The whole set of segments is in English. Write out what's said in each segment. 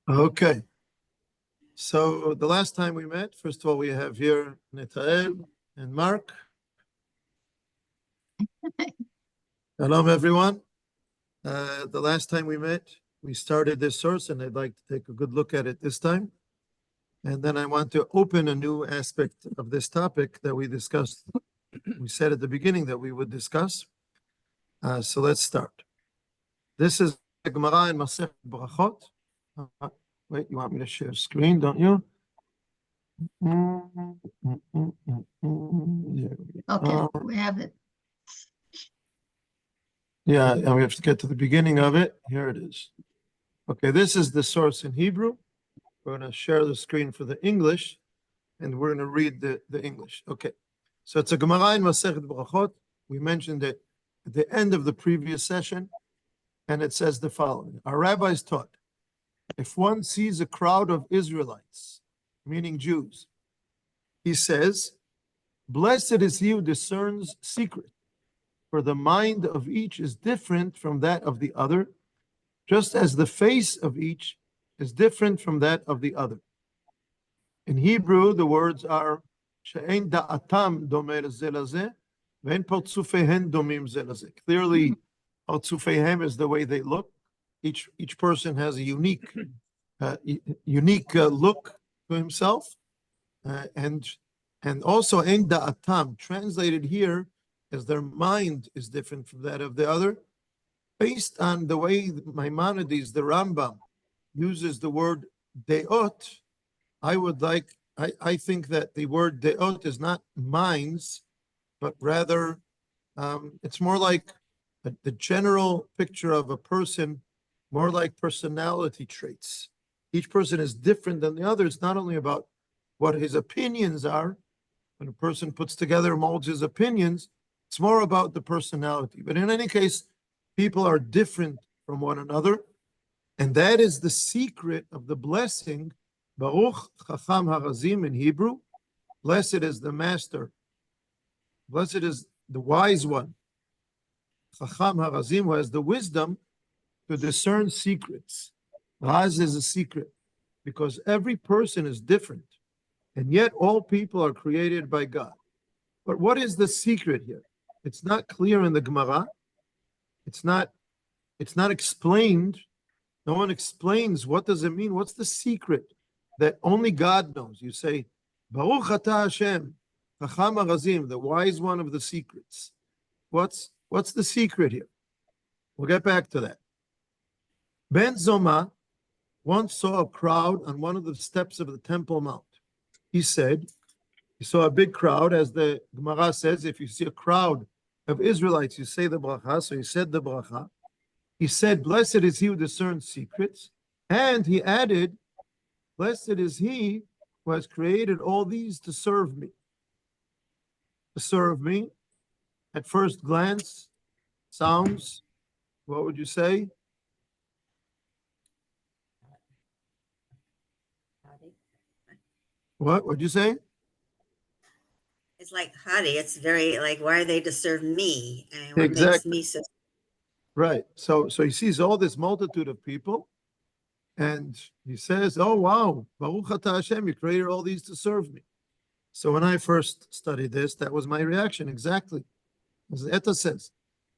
Okay. So the last time we met, first of all, we have here Netael and Mark. Shalom, everyone. The last time we met, we started this source, and I'd like to take a good look at it this time. And then I want to open a new aspect of this topic that we discussed. We said at the beginning that we would discuss. So let's start. This is the Gemara in Masechet Brachot. Wait, you want me to share screen, don't you? Okay, we have it. Yeah, and we have to get to the beginning of it. Here it is. Okay, this is the source in Hebrew. We're going to share the screen for the English, and we're going to read the English. Okay, so it's a Gemara in Masechet Brachot. We mentioned it at the end of the previous session, and it says the following. Our rabbis taught, if one sees a crowd of Israelites, meaning Jews, he says, blessed is he who discerns secret, for the mind of each is different from that of the other, just as the face of each is different from that of the other. In Hebrew, the words are she'ein da'atam domer ze lazeh, ve'en partzufeihen domim ze lazeh. Clearly, partzufeihem is the way they look. Each person has a unique look to himself, and also ein da'atam, translated here as their mind is different from that of the other, based on the way Maimonides, the Rambam, uses the word deot. I think that the word deot is not minds, but rather it's more like the general picture of a person, more like personality traits. Each person is different than the other. It's not only about what his opinions are. When a person puts together, molds his opinions, it's more about the personality. But in any case, people are different from one another. And that is the secret of the blessing. Baruch Chacham Harazim in Hebrew. Blessed is the master. Blessed is the wise one. Chacham Harazim, who has the wisdom to discern secrets. Raz is a secret, because every person is different. And yet all people are created by God. But what is the secret here? It's not clear in the Gemara. It's not explained. No one explains what does it mean. What's the secret that only God knows? You say, Baruch Atah Hashem, Chacham HaRazim, the wise one of the secrets. What's the secret here? We'll get back to that. Ben Zoma once saw a crowd on one of the steps of the Temple Mount. He said, he saw a big crowd, as the Gemara says, if you see a crowd of Israelites, you say the bracha. So he said the bracha. He said, blessed is he who discerns secrets. And he added, blessed is he who has created all these to serve me. To serve me, at first glance, sounds, what would you say? What would you say? It's like Hadi. It's very like, why are they to serve me? And what Exactly. makes me so? Right. So he sees all this multitude of people, and he says, oh, wow, Baruch Atah Hashem, you created all these to serve me. So when I first studied this, that was my reaction, exactly. As Etta says,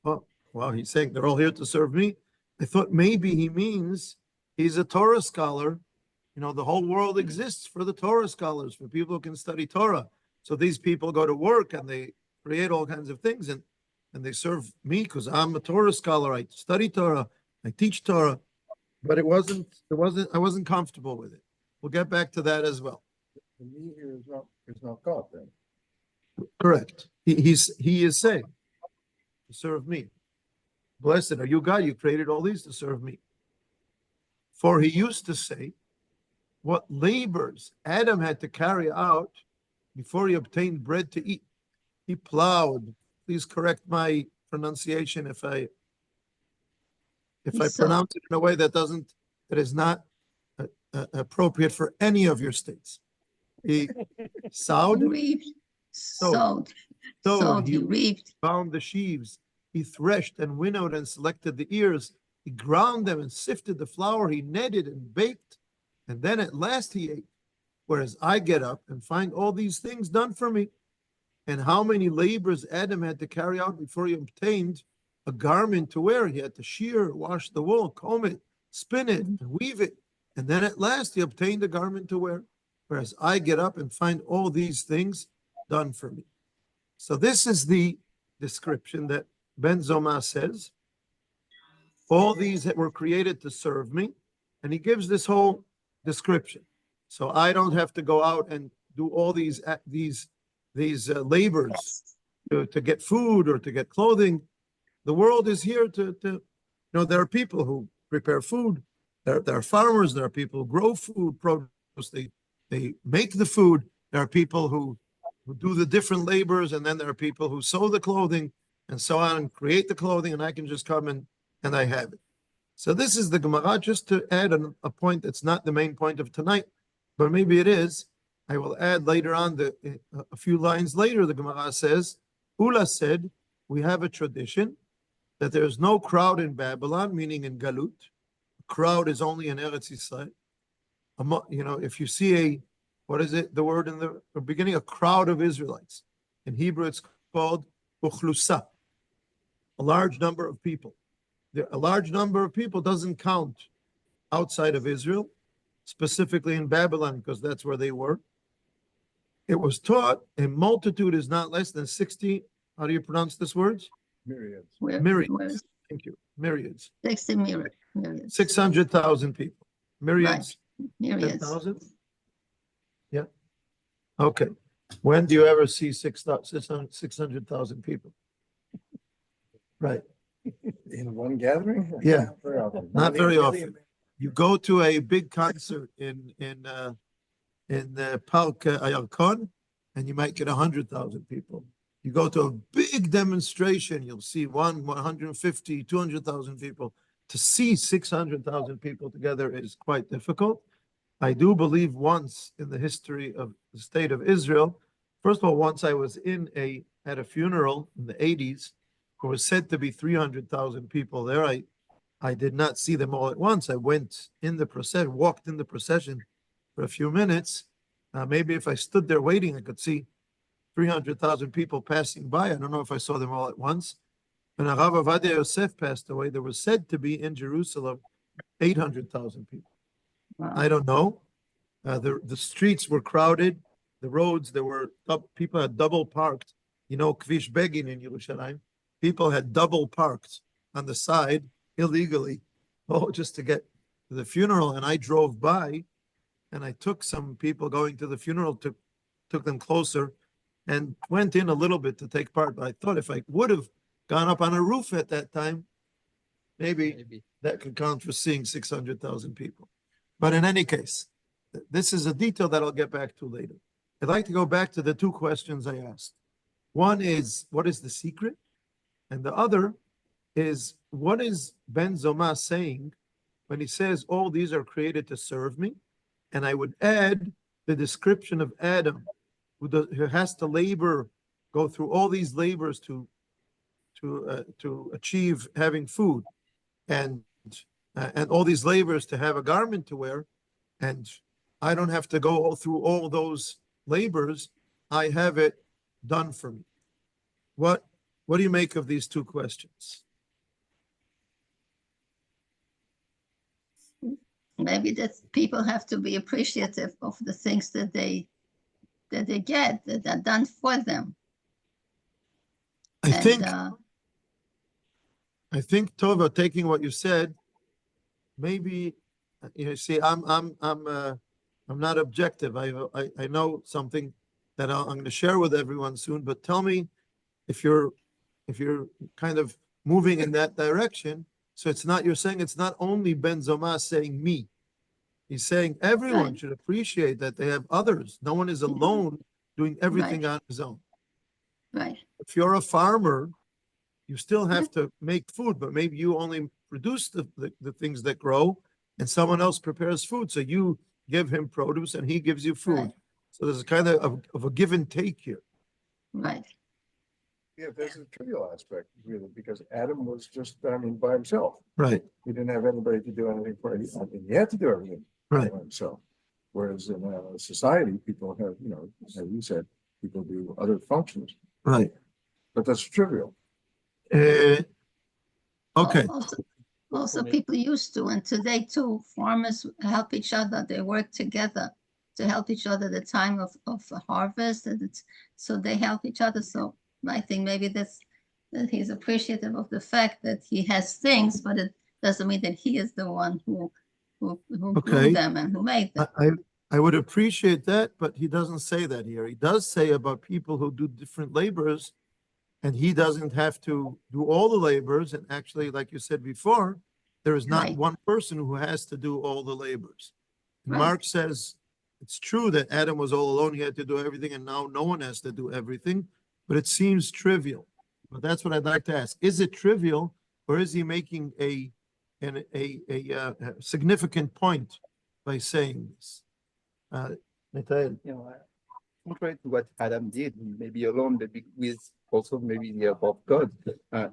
oh, wow, he's saying they're all here to serve me. I thought maybe he means he's a Torah scholar. You know, the whole world exists for the Torah scholars, for people who can study Torah. So these people go to work and they create all kinds of things, and they serve me because I'm a Torah scholar. I study Torah, I teach Torah, but I wasn't comfortable with it. We'll get back to that as well. The me here is not God then. Correct. He is saying to serve me. Blessed are you, God, you created all these to serve me. For he used to say, what labors Adam had to carry out before he obtained bread to eat. He plowed. Please correct my pronunciation if I pronounce it in a way that is not appropriate for any of your states. He sowed, He reaped. Found the sheaves. He threshed and winnowed and selected the ears. He ground them and sifted the flour. He kneaded and baked and then at last he ate. Whereas I get up and find all these things done for me. And how many labors Adam had to carry out before he obtained a garment to wear. He had to shear, wash the wool, comb it, spin it, and weave it. And then at last he obtained a garment to wear. Whereas I get up and find all these things done for me. So this is the description that Ben Zoma says. All these that were created to serve me. And he gives this whole description. So I don't have to go out and do all these labors to get food or to get clothing. The world is here there are people who prepare food. There are farmers. There are people who grow food, produce. They make the food. There are people who do the different labors, and then there are people who sew the clothing and so on and create the clothing, and I can just come and I have it. So this is the Gemara, just to add a point that's not the main point of tonight, but maybe it is. I will add later on, a few lines later, the Gemara says, Ula said, we have a tradition that there's no crowd in Babylon, meaning in Galut. A crowd is only in Eretz Yisrael. If you see what is it, the word in the beginning, a crowd of Israelites. In Hebrew, it's called Uchlusa, a large number of people. A large number of people doesn't count outside of Israel, specifically in Babylon, because that's where they were. It was taught a multitude is not less than 60. How do you pronounce this word? Myriads. Myriads. Thank you. Myriads. 60 myriads. 600,000 people. Myriads. Myriads. 10,000? Yeah. Okay. When do you ever see 600,000 people? Right. In one gathering? Yeah. Very often. Not very often. You go to a big concert in the Park Ayarkon, and you might get 100,000 people. You go to a big demonstration, you'll see 150, 200,000 people. To see 600,000 people together is quite difficult. I do believe once in the history of the state of Israel, first of all, once I was at a funeral in the 80s, there was said to be 300,000 people there. I did not see them all at once. I went in the procession, walked in the procession for a few minutes. Maybe if I stood there waiting, I could see 300,000 people passing by. I don't know if I saw them all at once. When Rav Avadia Yosef passed away, there was said to be in Jerusalem 800,000 people. Wow. I don't know. The streets were crowded. The roads, people had double parked. Kvish Begin in Yerushalayim. People had double parked on the side illegally, just to get to the funeral. And I drove by, and I took some people going to the funeral, took them closer, and went in a little bit to take part. But I thought if I would have gone up on a roof at that time, maybe that could count for seeing 600,000 people. But in any case, this is a detail that I'll get back to later. I'd like to go back to the two questions I asked. One is, what is the secret? And the other is, what is Ben Zoma saying when he says all these are created to serve me? And I would add the description of Adam, who has to labor, go through all these labors to achieve having food, and all these labors to have a garment to wear. And I don't have to go through all those labors. I have it done for me. What do you make of these two questions? Maybe that people have to be appreciative of the things that they get, that are done for them. I think Tova, taking what you said, maybe see, I'm not objective. I know something that I'm going to share with everyone soon. But tell me if you're kind of moving in that direction. So you're saying it's not only Ben Zoma saying me. He's saying everyone should appreciate that they have others. No one is alone doing everything on his own. Right. If you're a farmer, you still have to make food, but maybe you only produce the things that grow, and someone else prepares food. So you give him produce and he gives you food. Right. So there's a kind of a give and take here. Right. Yeah, there's a trivial aspect really, because Adam was just, I mean, by himself. Right, He didn't have anybody to do anything for him. I mean, he had to do everything right. by himself. Whereas in society, people have, you know, as you said, people do other functions, Right. but that's trivial. Okay. Also, people used to, and today too, farmers help each other. They work together to help each other the time of harvest, and so they help each other. So I think maybe that he's appreciative of the fact that he has things, but it doesn't mean that he is the one who Okay. grew them and who made them. I would appreciate that, but he doesn't say that here. He does say about people who do different labors, and he doesn't have to do all the labors. And actually, like you said before, there is not Right. one person who has to do all the labors. And Right. Mark says it's true that Adam was all alone, he had to do everything, and now no one has to do everything, but it seems trivial. But that's what I'd like to ask. Is it trivial, or is he making a significant point by saying this? Nathaniel. You know, contrary to what Adam did, maybe alone, maybe with also maybe the help of God.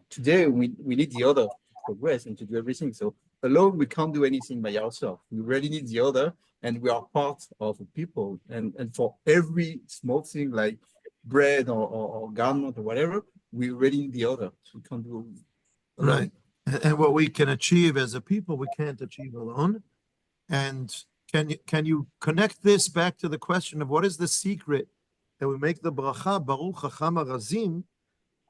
Today, we need the other to progress and to do everything. So alone, we can't do anything by ourselves. We really need the other, and we are part of the people. And for every small thing like bread or garment or whatever, we really need the other. So we can't do alone. Right. And what we can achieve as a people, we can't achieve alone. And can you connect this back to the question of what is the secret that we make the bracha, Baruch Chacham Razim,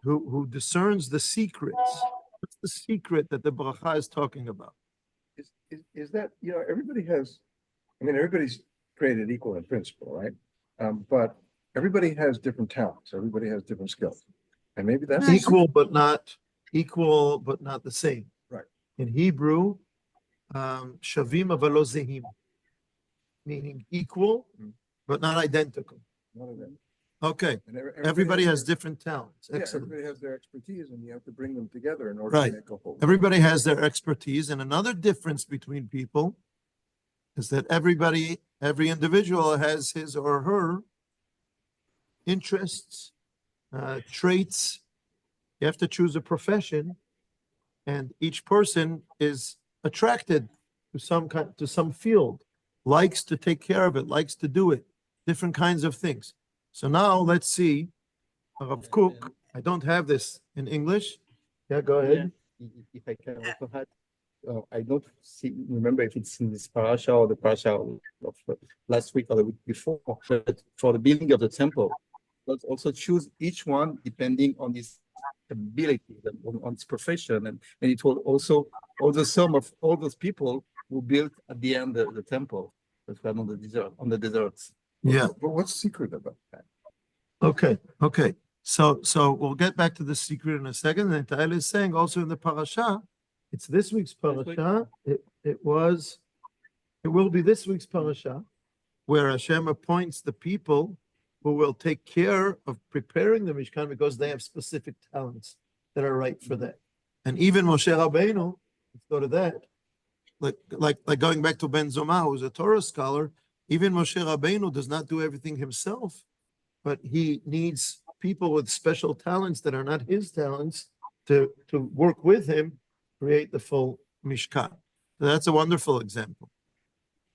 who discerns the secrets? What's the secret that the bracha is talking about? Is that, you know, everybody has, I mean, everybody's created equal in principle, right? But everybody has different talents. Everybody has different skills. And maybe that's Equal, but not the same. Right. In Hebrew, shavim avalo zehim, meaning equal, but not identical. one of them. Okay. And Everybody has their- different talents. Yeah, Excellent. everybody has their expertise, and you have to bring them together in order Right. to make a whole. Everybody has their expertise, and another difference between people is that every individual has his or her interests, traits. You have to choose a profession, and each person is attracted to some field, likes to take care of it, likes to do it, different kinds of things. So now let's see, Rav Kook. I don't have this in English. Yeah, go ahead. If I can also add, I don't remember if it's in this parasha or the parasha of last week or the week before, but for the building of the temple, let's also choose each one depending on his ability, on his profession, and it will also the sum of all those people who built at the end the temple that were on the deserts. Yeah. But what's secret about that? Okay. So we'll get back to the secret in a second. And Ta'ala is saying also in the parasha, it's this week's parasha. It will be this week's parasha, where Hashem appoints the people who will take care of preparing the Mishkan because they have specific talents that are right for that. And even Moshe Rabbeinu, let's go to that. Like going back to Ben Zoma, who's a Torah scholar, even Moshe Rabbeinu does not do everything himself, but he needs people with special talents that are not his talents to work with him, create the full Mishkan. So that's a wonderful example.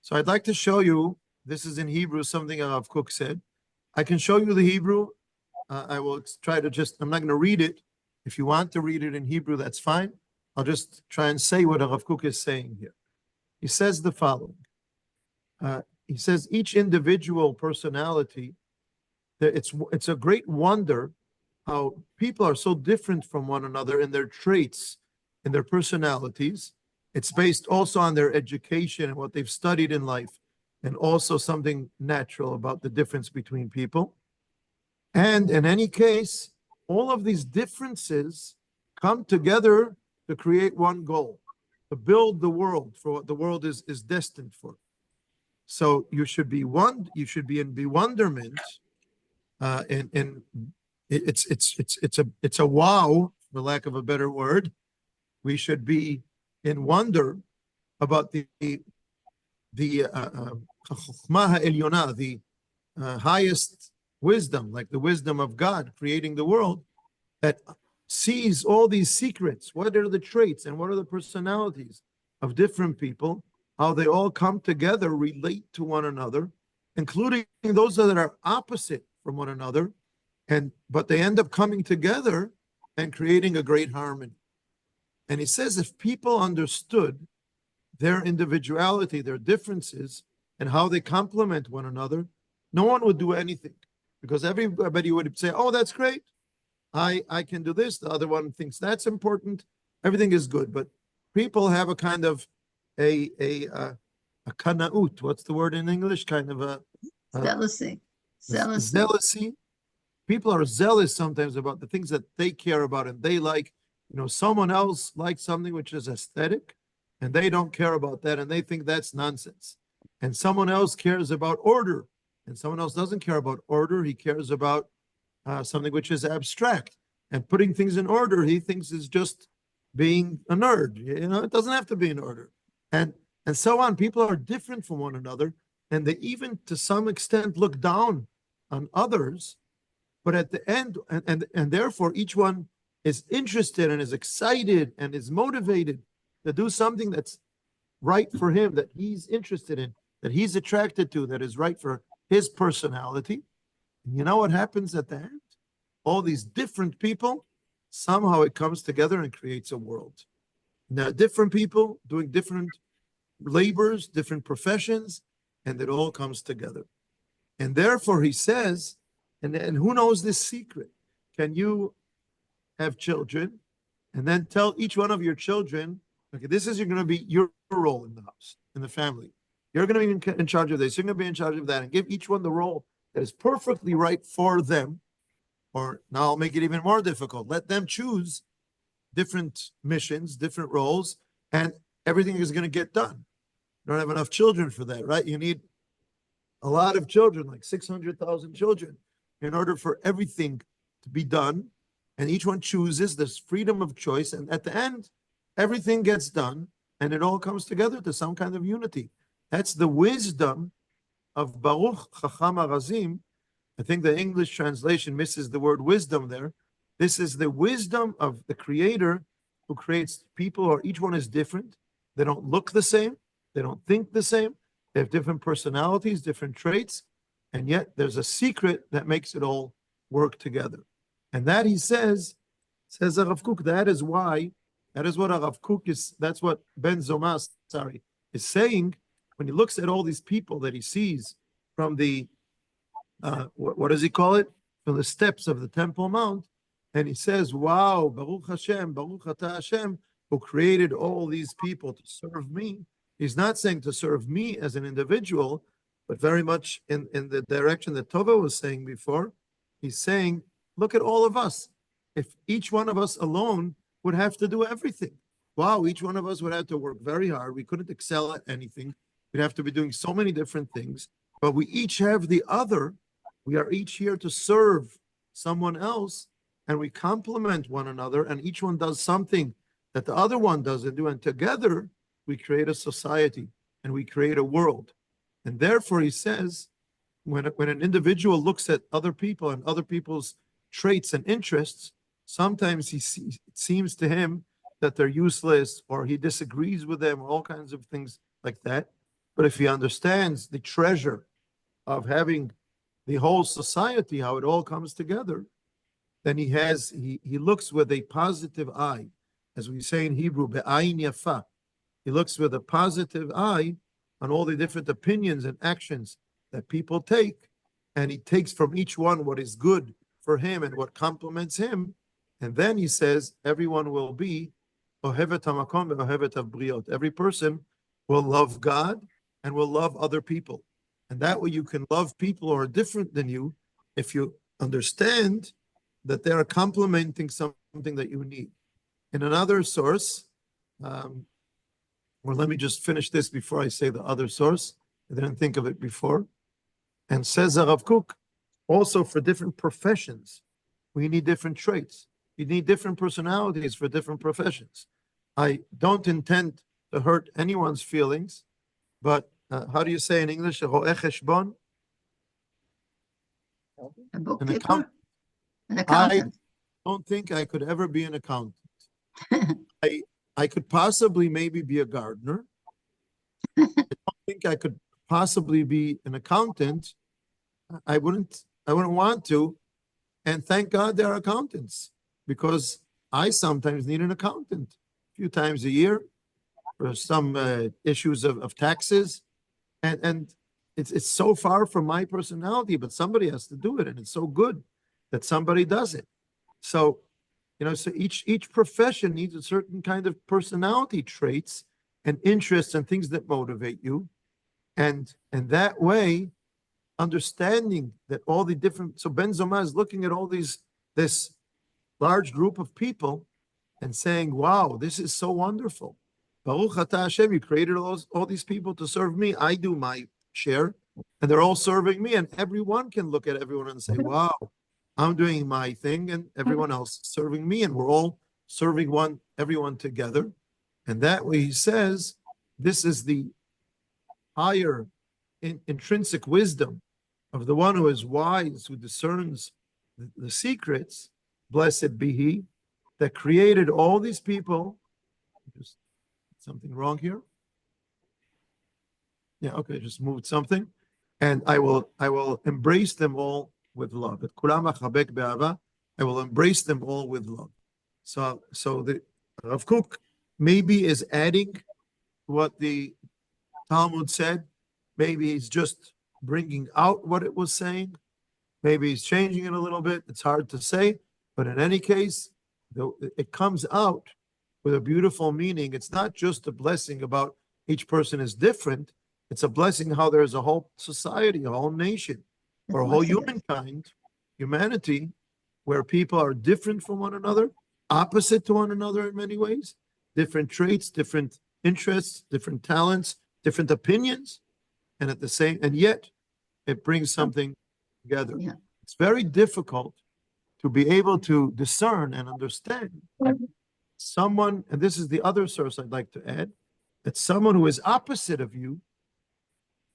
So I'd like to show you, this is in Hebrew, something Rav Kook said. I can show you the Hebrew. I will try to I'm not going to read it. If you want to read it in Hebrew, that's fine. I'll just try and say what Rav Kook is saying here. He says the following. He says each individual personality, it's a great wonder how people are so different from one another in their traits, in their personalities. It's based also on their education and what they've studied in life, and also something natural about the difference between people. And in any case, all of these differences come together to create one goal, to build the world for what the world is destined for. So you should be in bewilderment, and it's a wow, for lack of a better word. We should be in wonder about the Chokhmah ha'elyonah, the highest wisdom, like the wisdom of God creating the world, that sees all these secrets, what are the traits and what are the personalities of different people, how they all come together, relate to one another, including those that are opposite from one another, but they end up coming together and creating a great harmony. And he says if people understood their individuality, their differences, and how they complement one another, no one would do anything, because everybody would say, oh, that's great, I can do this, the other one thinks that's important, everything is good. But people have a kind of a kanaut, what's the word in English? Kind of a Jealousy. zealousy. People are zealous sometimes about the things that they care about and they like. Someone else likes something which is aesthetic, and they don't care about that, and they think that's nonsense. And someone else cares about order, and someone else doesn't care about order. He cares about something which is abstract, and putting things in order he thinks is just being a nerd. It doesn't have to be in order, and so on. People are different from one another, and they even to some extent look down on others. But at the end, and therefore each one is interested and is excited and is motivated to do something that's right for him, that he's interested in, that he's attracted to, that is right for his personality. And you know what happens at the end? All these different people, somehow it comes together and creates a world. Now, different people doing different labors, different professions, and it all comes together. And therefore he says, and who knows this secret? Can you have children and then tell each one of your children, okay, this is going to be your role in the house, in the family. You're going to be in charge of this. You're going to be in charge of that, and give each one the role that is perfectly right for them. Or now I'll make it even more difficult. Let them choose different missions, different roles, and everything is going to get done. You don't have enough children for that, right? You need a lot of children, like 600,000 children, in order for everything to be done. And each one chooses this freedom of choice. And at the end, everything gets done and it all comes together to some kind of unity. That's the wisdom of Baruch Chacham Arazim. I think the English translation misses the word wisdom there. This is the wisdom of the Creator who creates people, or each one is different. They don't look the same. They don't think the same. They have different personalities, different traits. And yet there's a secret that makes it all work together. And that, he says Rav Kook, that is what Rav Kook is, that's what Ben Zomas, is saying when he looks at all these people that he sees from the, what does he call it? From the steps of the Temple Mount. And he says, wow, Baruch Hashem, Baruch Atah Hashem, who created all these people to serve me. He's not saying to serve me as an individual, but very much in the direction that Tova was saying before. He's saying, look at all of us. If each one of us alone would have to do everything. Wow, each one of us would have to work very hard. We couldn't excel at anything. We'd have to be doing so many different things. But we each have the other. We are each here to serve someone else, and we complement one another, and each one does something that the other one doesn't do. And together, we create a society, and we create a world. And therefore, he says, when an individual looks at other people and other people's traits and interests, sometimes it seems to him that they're useless, or he disagrees with them, or all kinds of things like that. But if he understands the treasure of having the whole society, how it all comes together, then he looks with a positive eye, as we say in Hebrew, be'ayin yafa. He looks with a positive eye on all the different opinions and actions that people take, and he takes from each one what is good for him and what complements him. And then he says, everyone will be ohevet hamakom ve'ohevet havbriot. Every person will love God and will love other people. And that way you can love people who are different than you if you understand that they are complementing something that you need. In another source, or let me just finish this before I say the other source. I didn't think of it before. And says Rav Kook, also for different professions, we need different traits. You need different personalities for different professions. I don't intend to hurt anyone's feelings, but how do you say in English? Ro'eh cheshbon? A bookkeeper, account- an accountant. don't think I could ever be an accountant. I could possibly maybe be a gardener. I don't think I could possibly be an accountant. I wouldn't want to. And thank God there are accountants, because I sometimes need an accountant a few times a year for some issues of taxes. And it's so far from my personality, but somebody has to do it. And it's so good that somebody does it. So, so each profession needs a certain kind of personality traits and interests and things that motivate you. And that way, understanding that all the different, so Ben Zoma is looking at all this large group of people and saying, wow, this is so wonderful. Baruch Atah Hashem, you created all these people to serve me. I do my share, and they're all serving me. And everyone can look at everyone and say, wow, I'm doing my thing, and everyone else is serving me, and we're all serving everyone together. And that way, he says, this is the higher intrinsic wisdom of the one who is wise, who discerns the secrets. Blessed be he that created all these people. Just something wrong here. Yeah, okay, just moved something. And I will embrace them all with love. I will embrace them all with love. So the Rav Kook maybe is adding what the Talmud said. Maybe he's just bringing out what it was saying. Maybe he's changing it a little bit. It's hard to say. But in any case, it comes out with a beautiful meaning. It's not just a blessing about each person is different. It's a blessing how there's a whole society, a whole nation, or a whole humanity, where people are different from one another, opposite to one another in many ways, different traits, different interests, different talents, different opinions, and yet it brings something together. Yeah. It's very difficult to be able to discern and understand someone, and this is the other source I'd like to add, that someone who is opposite of you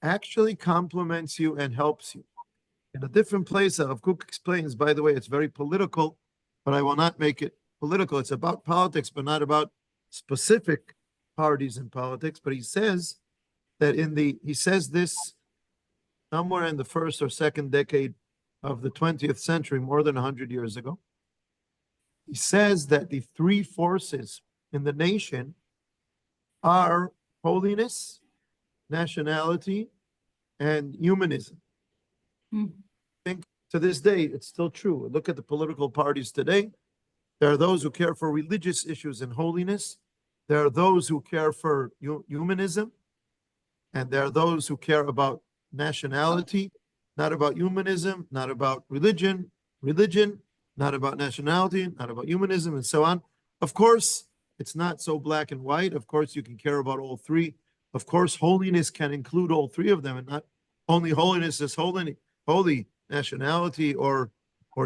actually compliments you and helps you. In a different place, Rav Kook explains, by the way, it's very political, but I will not make it political. It's about politics, but not about specific parties in politics. But he says that he says this somewhere in the first or second decade of the 20th century, more than 100 years ago. He says that the three forces in the nation are holiness, nationality, and humanism. I think to this day, it's still true. Look at the political parties today. There are those who care for religious issues and holiness. There are those who care for humanism. And there are those who care about nationality, not about humanism, not about religion, not about nationality, not about humanism, and so on. Of course, it's not so black and white. Of course, you can care about all three. Of course, holiness can include all three of them, and not only holiness is holy nationality or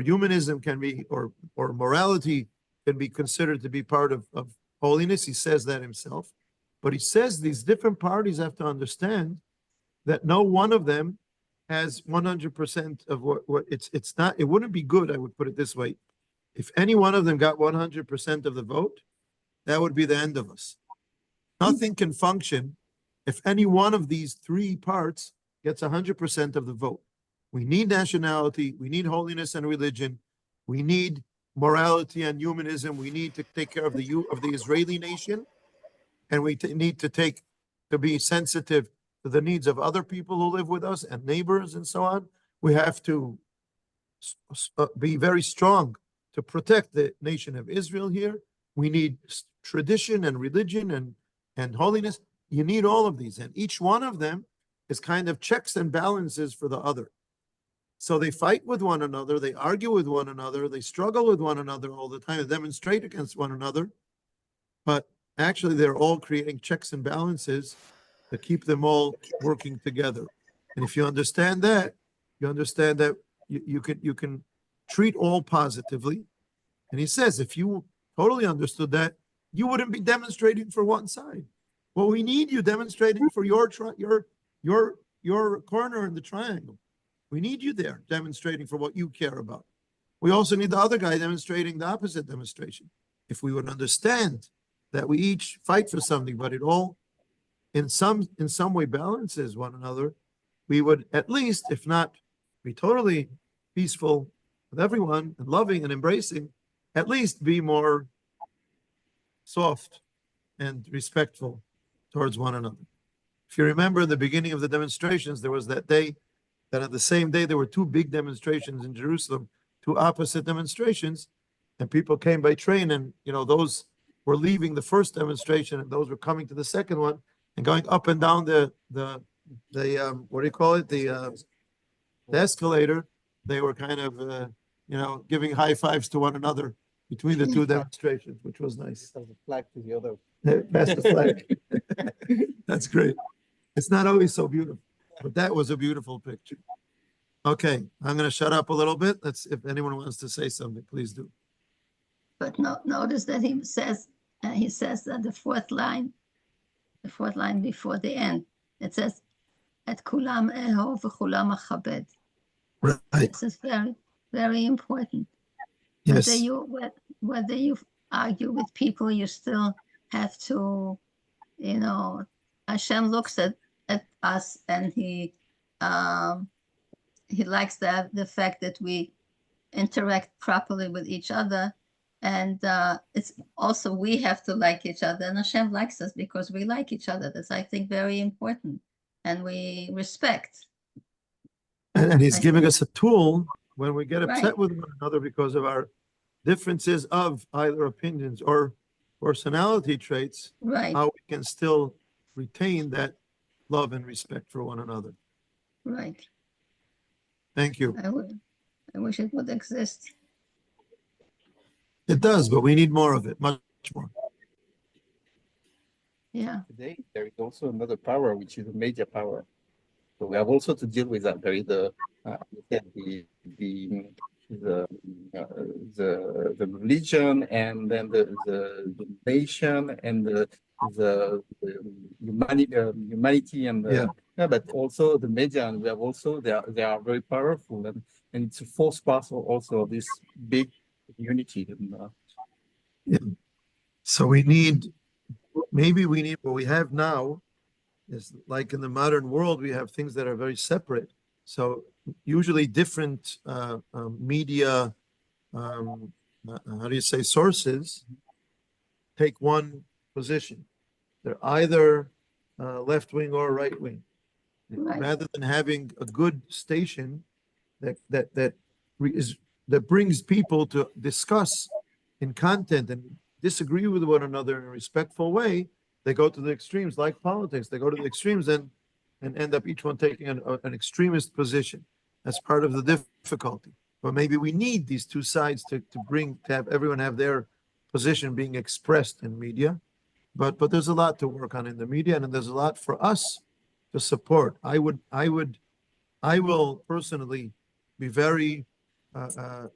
humanism can be, or morality can be considered to be part of holiness. He says that himself. But he says these different parties have to understand that no one of them has 100% of what it's not. It wouldn't be good, I would put it this way. If any one of them got 100% of the vote, that would be the end of us. Nothing can function if any one of these three parts gets 100% of the vote. We need nationality, we need holiness and religion, we need morality and humanism, we need to take care of the Israeli nation, and we need to be sensitive to the needs of other people who live with us and neighbors and so on. We have to be very strong to protect the nation of Israel here. We need tradition and religion and holiness. You need all of these, and each one of them is kind of checks and balances for the other. So they fight with one another, they argue with one another, they struggle with one another all the time, they demonstrate against one another, but actually they're all creating checks and balances to keep them all working together. And if you understand that, you can treat all positively. And he says, if you totally understood that, you wouldn't be demonstrating for one side. Well, we need you demonstrating for your corner in the triangle. We need you there demonstrating for what you care about. we also need the other guy demonstrating the opposite demonstration. If we would understand that we each fight for something, but it all in some way balances one another, we would at least, if not be totally peaceful with everyone and loving and embracing, at least be more soft and respectful towards one another. If you remember in the beginning of the demonstrations, there was that day that on the same day there were two big demonstrations in Jerusalem, two opposite demonstrations, and people came by train, and those were leaving the first demonstration and those were coming to the second one and going up and down the what do you call it, the escalator. They were kind of giving high fives to one another between the two demonstrations, which was nice. Pass the flag to the other. Pass the flag. That's great. It's not always so beautiful, but that was a beautiful picture. Okay, I'm going to shut up a little bit. If anyone wants to say something, please do. But notice that he says that the fourth line before the end, it says, "Et kulam ehov v'kulam achabed." Right. This is very, very important. Yes. Whether you argue with people, you still have to, Hashem looks at us and he likes the fact that we interact properly with each other. And it's also, we have to like each other, and Hashem likes us because we like each other. That's, I think, very important. And we respect. And he's I giving think- us a tool when we get upset Right. with one another because of our differences of either opinions or personality traits, Right, how we can still retain that love and respect for one another. right. Thank you. I wish it would exist. It does, but we need more of it, much more. Yeah, Today, there is also another power, which is a major power. So we have also to deal with that. There is the religion, and then the nation, and the humanity, and but also the media. And we have also they are very powerful, and it's a fourth part also of this big unity. And, So maybe we need what we have now is like in the modern world, we have things that are very separate. So usually different media, how do you say, sources take one position. They're either left-wing or right-wing. Right. Rather than having a good station that brings people to discuss in content and disagree with one another in a respectful way, they go to the extremes, like politics. They go to the extremes and end up each one taking an extremist position. That's part of the difficulty. But maybe we need these two sides to have everyone have their position being expressed in media. But there's a lot to work on in the media, and there's a lot for us to support. I will personally be very, I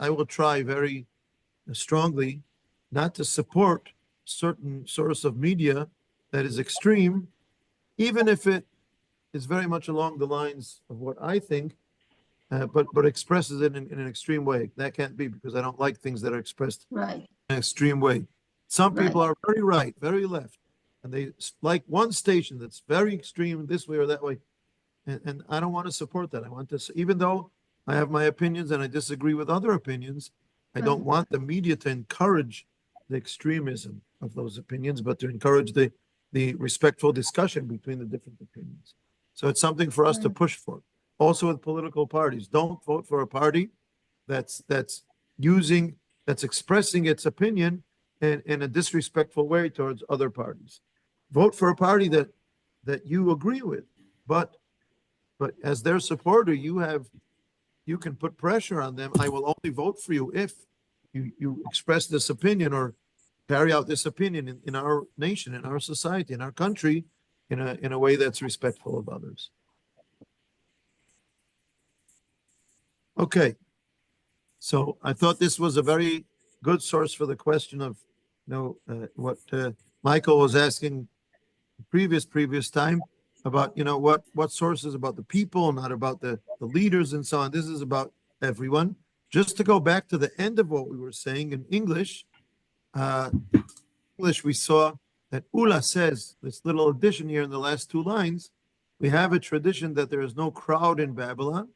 will try very strongly not to support certain source of media that is extreme, even if it is very much along the lines of what I think, but expresses it in an extreme way. That can't be, because I don't like things that are expressed right, in an extreme way. Some people are very right, very left, and they like one station that's very extreme this way or that way. And I don't want to support that. I want to, even though I have my opinions and I disagree with other opinions, I don't want the media to encourage the extremism of those opinions, but to encourage the respectful discussion between the different opinions. So it's something for us to push for. Also with political parties, don't vote for a party that's expressing its opinion in a disrespectful way towards other parties. Vote for a party that you agree with, but as their supporter, you can put pressure on them. I will only vote for you if you express this opinion or carry out this opinion in our nation, in our society, in our country, in a way that's respectful of others. Okay. So I thought this was a very good source for the question of, what Michael was asking previous time about, what sources about the people, not about the leaders and so on. This is about everyone. just to go back to the end of what we were saying in English, we saw that Ula says, this little addition here in the last two lines, we have a tradition that there is no crowd in Babylon,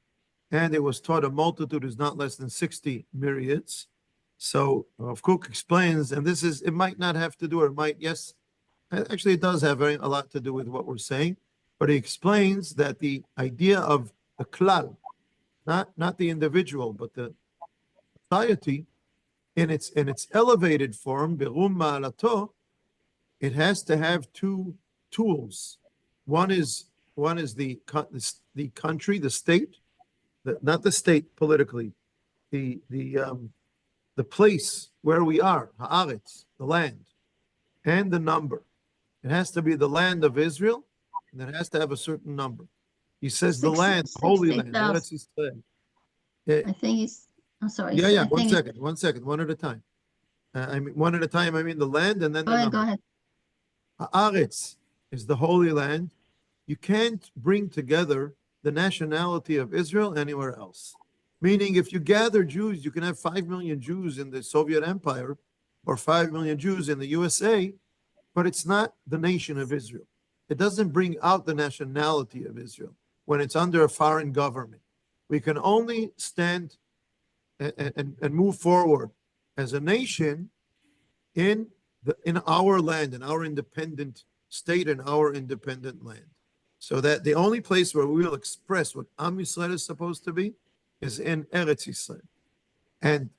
and it was taught a multitude is not less than 60 myriads. So Rav Kook explains, and this is, it might not have to do, or it might, yes, actually it does have a lot to do with what we're saying, but he explains that the idea of the klal, not the individual, but the society, in its elevated form, berum ma'alato, it has to have two tools. One is the country, the state, not the state politically, the place where we are, haaretz, the land, and the number. It has to be the land of Israel, and it has to have a certain number. He says the land, holy land, Eretz Yisrael. I think it's, I'm sorry. Yeah, I yeah. think One second, one at a time. I mean, one at a time. I mean the land, and then Go the ahead, number. go ahead. Haaretz is the holy land. You can't bring together the nationality of Israel anywhere else. Meaning, if you gather Jews, you can have 5 million Jews in the Soviet Empire or 5 million Jews in the USA, but it's not the nation of Israel. It doesn't bring out the nationality of Israel when it's under a foreign government. We can only stand and move forward as a nation in our land, in our independent state, in our independent land. So that the only place where we will express what Am Yisrael is supposed to be is in Eretz Yisrael. And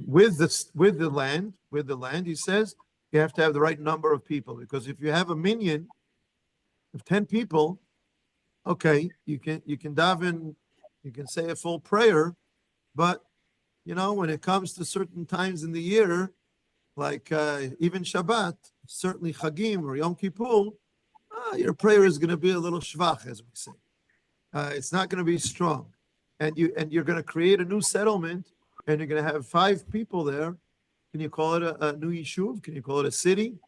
with the land, he says, you have to have the right number of people, because if you have a minyan of 10 people, okay, you can daven, you can say a full prayer, but when it comes to certain times in the year, like even Shabbat, certainly Chagim or Yom Kippur, your prayer is going to be a little shvach, as we say. It's not going to be strong, and you're going to create a new settlement, and you're going to have 5 people there. Can you call it a new yishuv? Can you call it a city?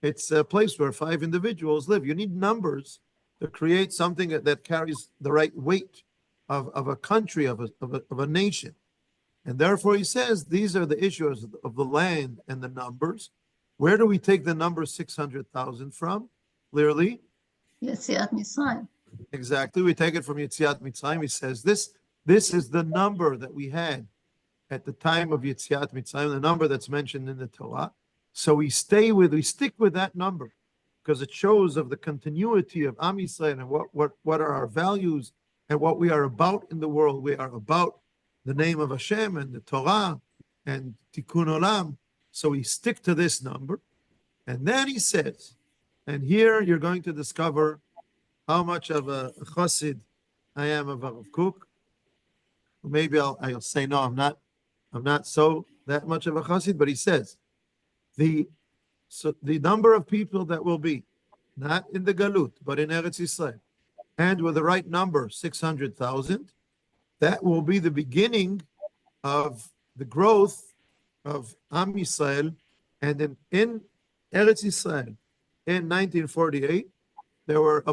It's a place where 5 individuals live. You need numbers to create something that carries the right weight of a country, of a nation. And therefore, he says, these are the issues of the land and the numbers. Where do we take the number 600,000 from? Clearly. Yetziat Mitzrayim. Exactly. We take it from Yetziat Mitzrayim. He says, this is the number that we had at the time of Yetziat Mitzrayim, the number that's mentioned in the Torah. So we stick with that number, because it shows of the continuity of Am Yisrael and what are our values and what we are about in the world. We are about the name of Hashem and the Torah and Tikkun Olam. So we stick to this number. And then he says, and here you're going to discover how much of a chassid I am of Rav Kook. Maybe I'll say, no, I'm not so that much of a chassid, but he says, the number of people that will be, not in the Galut, but in Eretz Yisrael, and with the right number, 600,000, that will be the beginning of the growth of Am Yisrael. And in Eretz Yisrael, in 1948, there were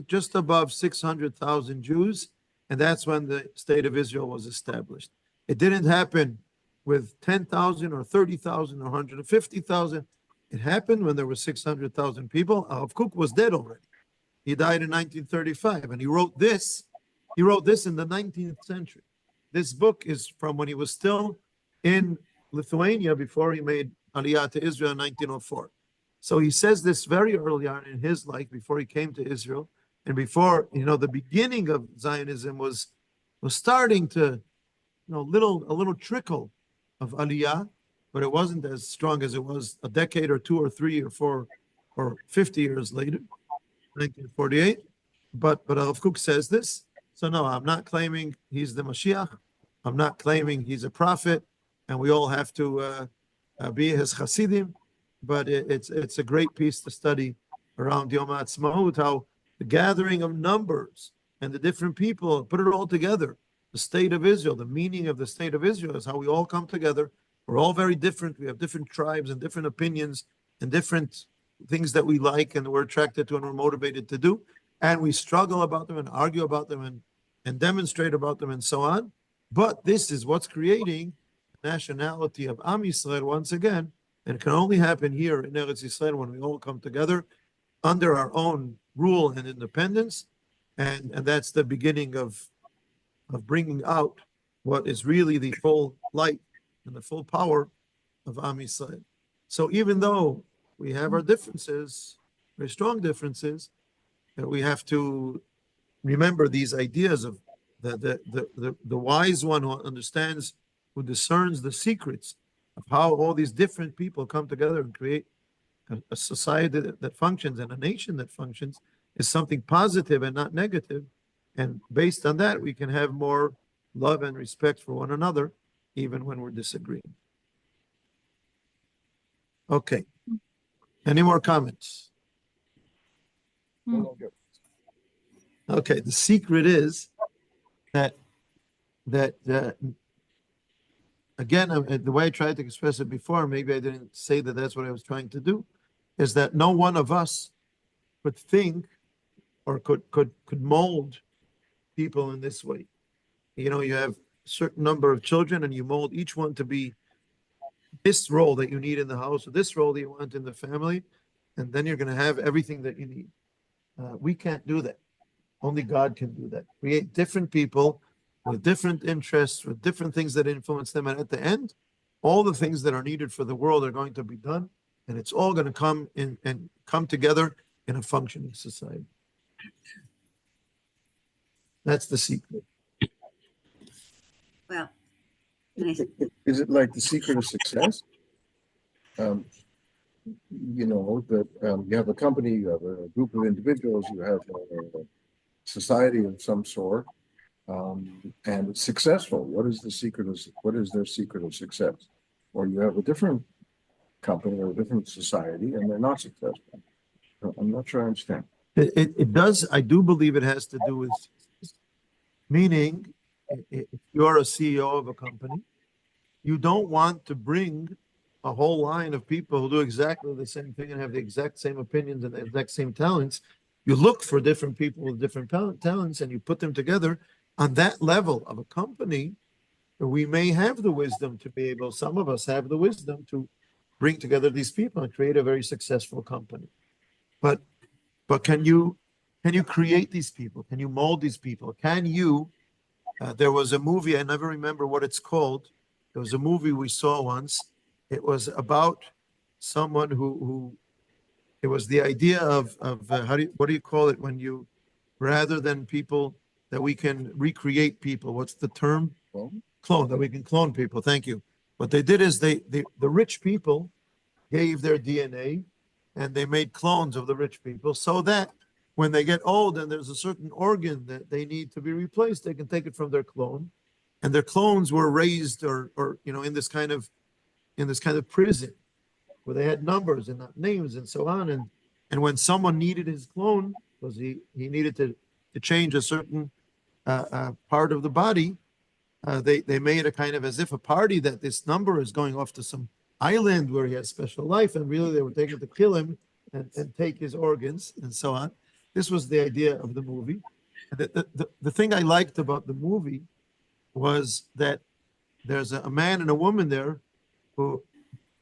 just above 600,000 Jews, and that's when the state of Israel was established. It didn't happen with 10,000 or 30,000 or 150,000. It happened when there were 600,000 people. Rav Kook was dead already. He died in 1935, and he wrote this in the 19th century. This book is from when he was still in Lithuania before he made Aliyah to Israel in 1904. So he says this very early on in his life, before he came to Israel, and before the beginning of Zionism was starting to, a little trickle of Aliyah, but it wasn't as strong as it was a decade or 2 or 3 or 4 or 50 years later, 1948. But Rav Kook says this. So no, I'm not claiming he's the Mashiach. I'm not claiming he's a prophet, and we all have to be his Hasidim. But it's a great piece to study around Yom HaAtzmaut, how the gathering of numbers and the different people, put it all together. The state of Israel, the meaning of the state of Israel is how we all come together. We're all very different. We have different tribes and different opinions and different things that we like and we're attracted to and we're motivated to do. And we struggle about them and argue about them and demonstrate about them and so on. But this is what's creating nationality of Am Yisrael once again, and it can only happen here in Eretz Yisrael when we all come together under our own rule and independence, and that's the beginning of bringing out what is really the full light and the full power of Am Yisrael. So even though we have our differences, very strong differences, we have to remember these ideas of the wise one who understands, who discerns the secrets of how all these different people come together and create a society that functions and a nation that functions is something positive and not negative. And based on that, we can have more love and respect for one another, even when we're disagreeing. Okay. Any more comments? Well, good. Okay. The secret is that again, the way I tried to express it before, maybe I didn't say that that's what I was trying to do, is that no one of us could think or could mold people in this way. You know, you have a certain number of children and you mold each one to be this role that you need in the house or this role that you want in the family, and then you're going to have everything that you need. We can't do that. Only God can do that. Create different people with different interests, with different things that influence them. And at the end, all the things that are needed for the world are going to be done. And it's all going to come in and come together in a functioning society. That's the secret. Well, Is it like the secret of success? You know, that you have a company, you have a group of individuals, you have a society of some sort, and it's successful. What is the secret of, what is their secret of success? Or you have a different company or a different society and they're not successful. I'm not sure I understand. It does, I do believe it has to do with, meaning if you're a CEO of a company, you don't want to bring a whole line of people who do exactly the same thing and have the exact same opinions and the exact same talents. You look for different people with different talents and you put them together. On that level of a company, we may have the wisdom to be able, some of us have the wisdom to bring together these people and create a very successful company. But can you create these people? Can you mold these people? Can you, there was a movie, I never remember what it's called. There was a movie we saw once. It was about someone who it was the idea of what do you call it when you, rather than people that we can recreate people, what's the term? Clone, that we can clone people. Thank you. What they did is the rich people gave their DNA and they made clones of the rich people so that when they get old and there's a certain organ that they need to be replaced, they can take it from their clone. And their clones were raised or you know, in this kind of prison where they had numbers and not names and so on. And when someone needed his clone, because he needed to change a certain part of the body, they made a kind of as if a party that this number is going off to some island where he has special life, and really they were taking to kill him and take his organs and so on. This was the idea of the movie. The thing I liked about the movie was that there's a man and a woman there who,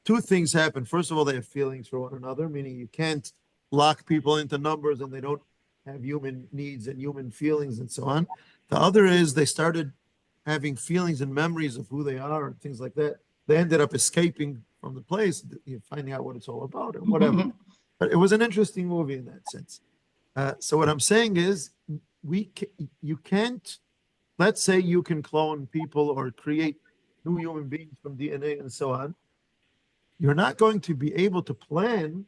two things happen. First of all, they have feelings for one another, meaning you can't lock people into numbers and they don't have human needs and human feelings and so on. The other is they started having feelings and memories of who they are and things like that. They ended up escaping from the place, finding out what it's all about and whatever. But it was an interesting movie in that sense. So what I'm saying is, you can't, let's say you can clone people or create new human beings from DNA and so on. You're not going to be able to plan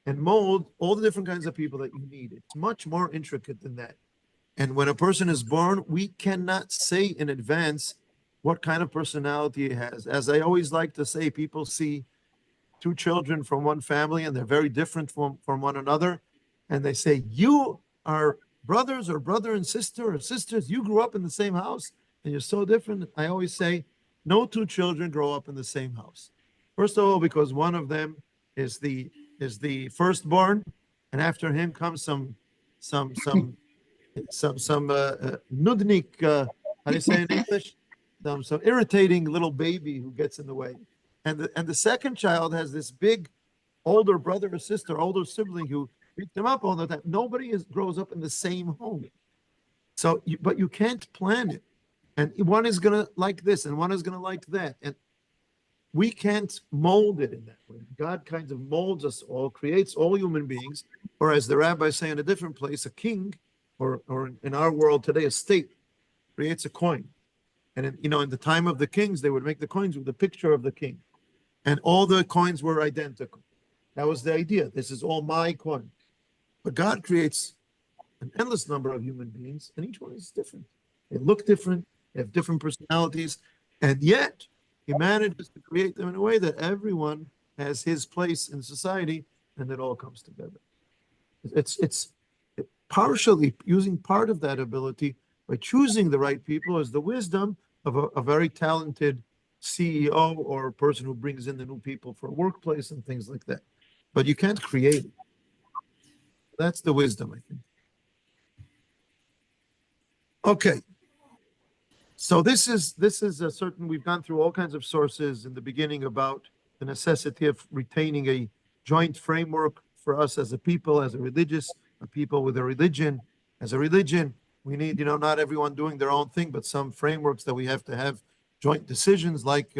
and mold all the different kinds of people that you need. It's much more intricate than that. And when a person is born, we cannot say in advance what kind of personality he has. As I always like to say, people see two children from one family and they're very different from one another. And they say, you are brothers or brother and sister or sisters. You grew up in the same house and you're so different. I always say, no two children grow up in the same house. First of all, because one of them is the firstborn, and after him comes some nudnik, how do you say in English? some irritating little baby who gets in the way. And the second child has this big older brother or sister, older sibling who beats them up all the time. Nobody grows up in the same home. So, but you can't plan it. And one is going to like this and one is going to like that. And we can't mold it in that way. God kind of molds us all, creates all human beings, or as the rabbis say in a different place, a king, or in our world today, a state creates a coin. And in the time of the kings, they would make the coins with the picture of the king. And all the coins were identical. That was the idea. This is all my coin. But God creates an endless number of human beings, and each one is different. They look different, they have different personalities, and yet he manages to create them in a way that everyone has his place in society, and it all comes together. It's partially using part of that ability by choosing the right people is the wisdom of a very talented CEO or a person who brings in the new people for a workplace and things like that. But you can't create it. That's the wisdom, I think. Okay. So this is a certain, we've gone through all kinds of sources in the beginning about the necessity of retaining a joint framework for us as a people, as a people with a religion. As a religion, we need, not everyone doing their own thing, but some frameworks that we have to have joint decisions, like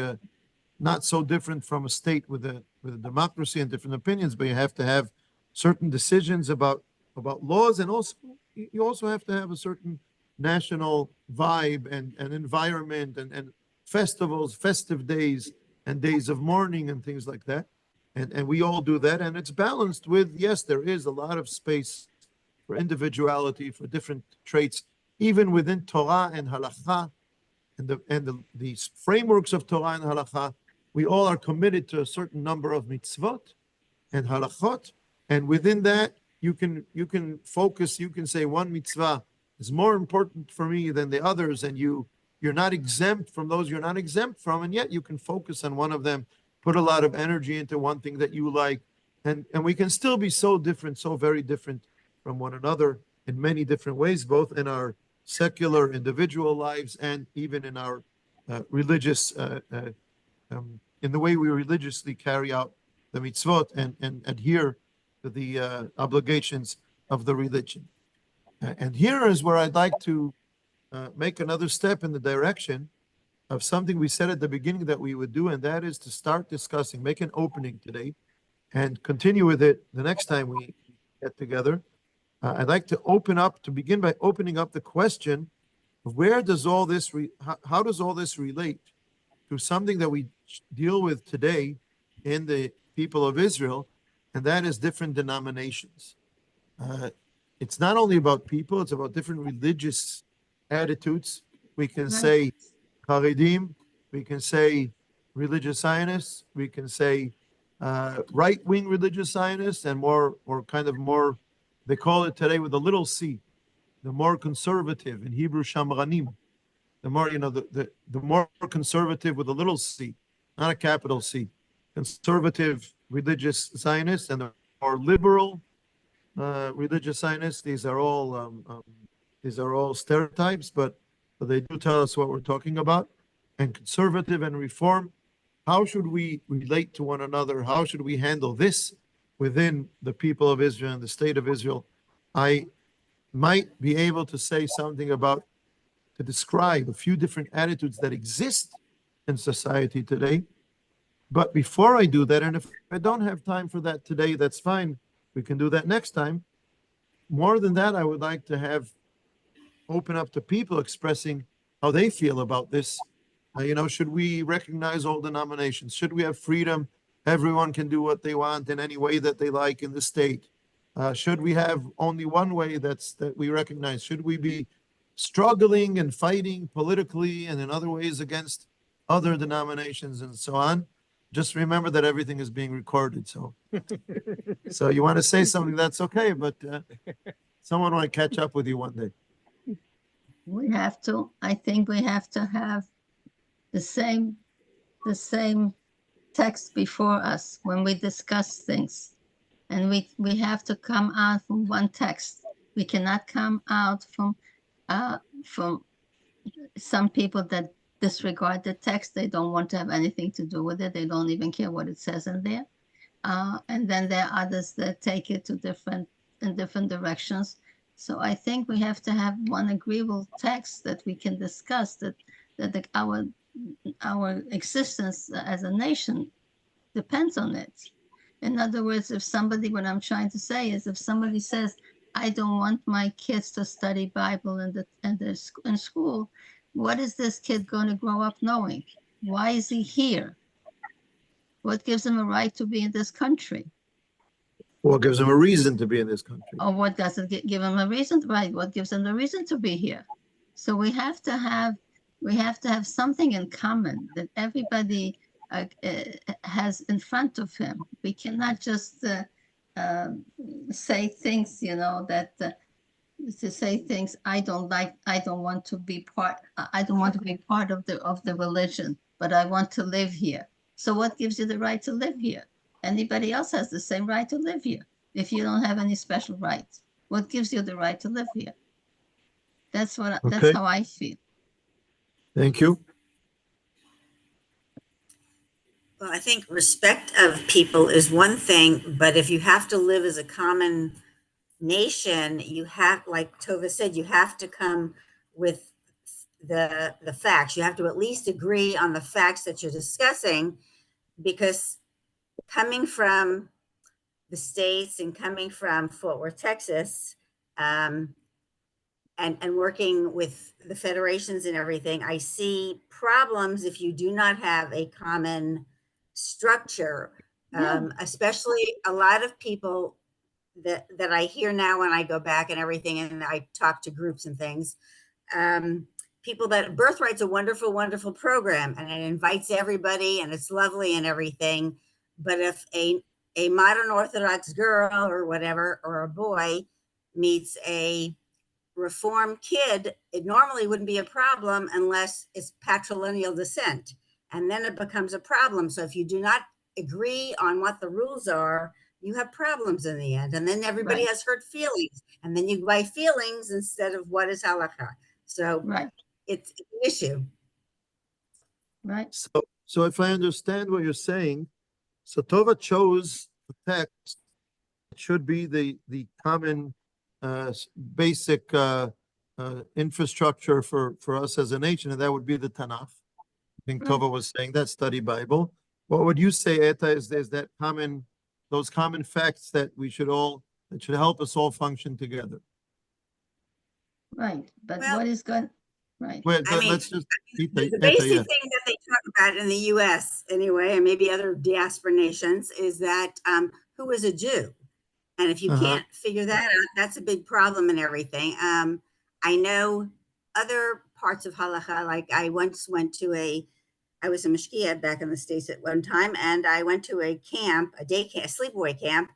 not so different from a state with a democracy and different opinions, but you have to have certain decisions about laws, and also you also have to have a certain national vibe and environment and festivals, festive days and days of mourning and things like that. And we all do that, and it's balanced with, yes, there is a lot of space for individuality, for different traits, even within Torah and Halakha, and the frameworks of Torah and Halakha. We all are committed to a certain number of mitzvot and halachot, and within that, you can focus. You can say one mitzvah is more important for me than the others, and you're not exempt from those you're not exempt from, and yet you can focus on one of them, put a lot of energy into one thing that you like, and we can still be so different, so very different from one another in many different ways, both in our secular individual lives and even in our religious, in the way we religiously carry out the mitzvot and adhere to the obligations of the religion. And here is where I'd like to make another step in the direction of something we said at the beginning that we would do, and that is to start discussing, make an opening today, and continue with it the next time we get together. I'd like to begin by opening up the question of where does all this, how does all this relate to something that we deal with today in the people of Israel, and that is different denominations. It's not only about people, it's about different religious attitudes. We can say Haredim, we can say religious Zionists, we can say right-wing religious Zionists, and more, or kind of more, they call it today with a little c, the more conservative, in Hebrew, Shamranim. The more, the more conservative with a little c, not a capital C, conservative religious Zionists, and the more liberal religious Zionists. These are all stereotypes, but they do tell us what we're talking about. And conservative and reform, how should we relate to one another? How should we handle this within the people of Israel and the state of Israel? I might be able to say something about, to describe a few different attitudes that exist in society today. But before I do that, and if I don't have time for that today, that's fine. We can do that next time. More than that, I would like to open up to people expressing how they feel about this. Should we recognize all denominations? Should we have freedom? Everyone can do what they want in any way that they like in the state. Should we have only one way that we recognize? Should we be struggling and fighting politically and in other ways against other denominations and so on? Just remember that everything is being recorded. So you want to say something, that's okay, but someone might catch up with you one day. I think we have to have the same text before us when we discuss things. And we have to come out from one text. We cannot come out from some people that disregard the text. They don't want to have anything to do with it. They don't even care what it says in there. And then there are others that take it to different directions. So I think we have to have one agreeable text that we can discuss, that our existence as a nation depends on it. In other words, what I'm trying to say is, if somebody says, I don't want my kids to study Bible in school, what is this kid going to grow up knowing? Why is he here? What gives him a right to be in this country? What gives them a reason to be in this country? Or what doesn't give him a reason, right? What gives him the reason to be here? So we have to have something in common that everybody has in front of him. We cannot just say things, to say things. I don't want to be part of the religion, but I want to live here. So what gives you the right to live here? Anybody else has the same right to live here. If you don't have any special rights, what gives you the right to live here? That's Okay. how I feel. Thank you. Well, I think respect of people is one thing, but if you have to live as a common nation, you have, like Tova said, you have to come with the facts. You have to at least agree on the facts that you're discussing, because coming from the States and coming from Fort Worth, Texas, and working with the federations and everything, I see problems if you do not have a common structure. Yeah. Especially a lot of people that I hear now when I go back and everything, and I talk to groups and things, people that Birthright's a wonderful, wonderful program, and it invites everybody and it's lovely and everything. But if a modern Orthodox girl or whatever, or a boy meets a Reform kid, it normally wouldn't be a problem unless it's patrilineal descent. And then it becomes a problem. So if you do not agree on what the rules are, you have problems in the end. And then everybody Right. has hurt feelings. And then you buy feelings instead of what is halakha. So Right. it's an issue. Right. So if I understand what you're saying, so Tova chose the text. It should be the common basic infrastructure for us as a nation, and that would be the Tanakh. I think Right. Tova was saying that, study Bible. What would you say, Eta, is that those common facts that should help us all function together? Right. But Well, what is good? Right. Well, I mean, let's just the Eta, basic yeah. thing that they talk about in the US anyway, and maybe other diaspora nations, is that who is a Jew? And if you can't figure that out, that's a big problem and everything. I know other parts of halakha, like I once went to I was a mashkia back in the States at one time, and I went to a camp, a day camp, a sleepaway camp,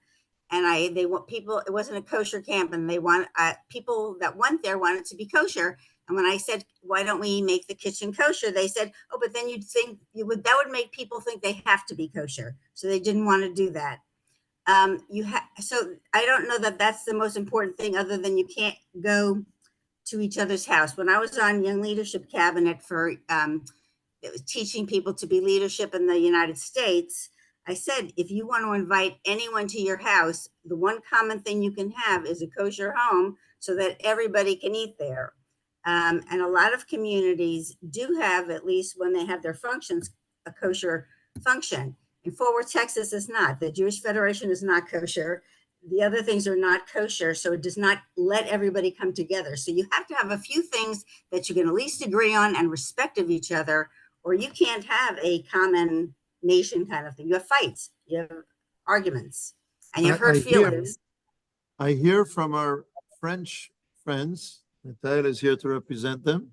and they want people, it wasn't a kosher camp, and they want people that went there wanted to be kosher. And when I said, why don't we make the kitchen kosher? They said, oh, but then you'd think that would make people think they have to be kosher. So they didn't want to do that. So I don't know that that's the most important thing, other than you can't go to each other's house. When I was on Young Leadership Cabinet for it was teaching people to be leadership in the United States, I said, if you want to invite anyone to your house, the one common thing you can have is a kosher home so that everybody can eat there. And a lot of communities do have, at least when they have their functions, a kosher function. In Fort Worth, Texas is not. The Jewish Federation is not kosher. The other things are not kosher, so it does not let everybody come together. So you have to have a few things that you can at least agree on and respect of each other, or you can't have a common nation kind of thing. You have fights, you have arguments, and you have hurt feelings. I hear from our French friends, Natalia is here to represent them,